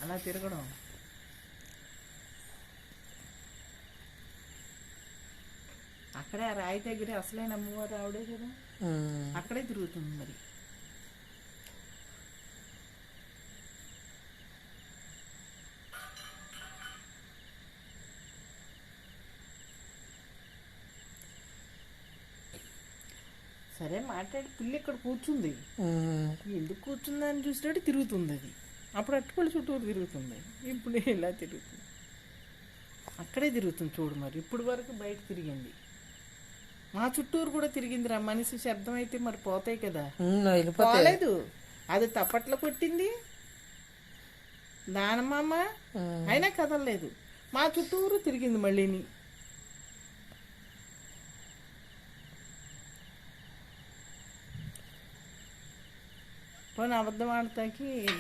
అలా తిరగడం. అక్కడే ఆ రాయి దగ్గర అసలైన అమ్మవారు ఆవిడే కదా, అక్కడే తిరుగుతుంది మరి. సరే మాట్లాడి పిల్లి ఇక్కడ కూర్చుంది, ఎందుకు కూర్చుందని చూసినట్టు తిరుగుతుంది అది. అప్పుడు అట్టుపల్లి చుట్టూరు తిరుగుతుంది, ఇప్పుడు ఇలా తిరుగుతుంది. అక్కడే తిరుగుతుంది చూడు మరి. ఇప్పుడు వరకు బయట తిరిగింది, మా చుట్టూరు కూడా తిరిగింది రా. మనిషి శబ్దం అయితే మరి పోతాయి కదా, పోలేదు. అది తప్పట్లో కొట్టింది దానమ్మ, అయినా కదలలేదు. మా చుట్టూరు తిరిగింది మళ్ళీని. పోనీ అబద్ధం ఆడతాకి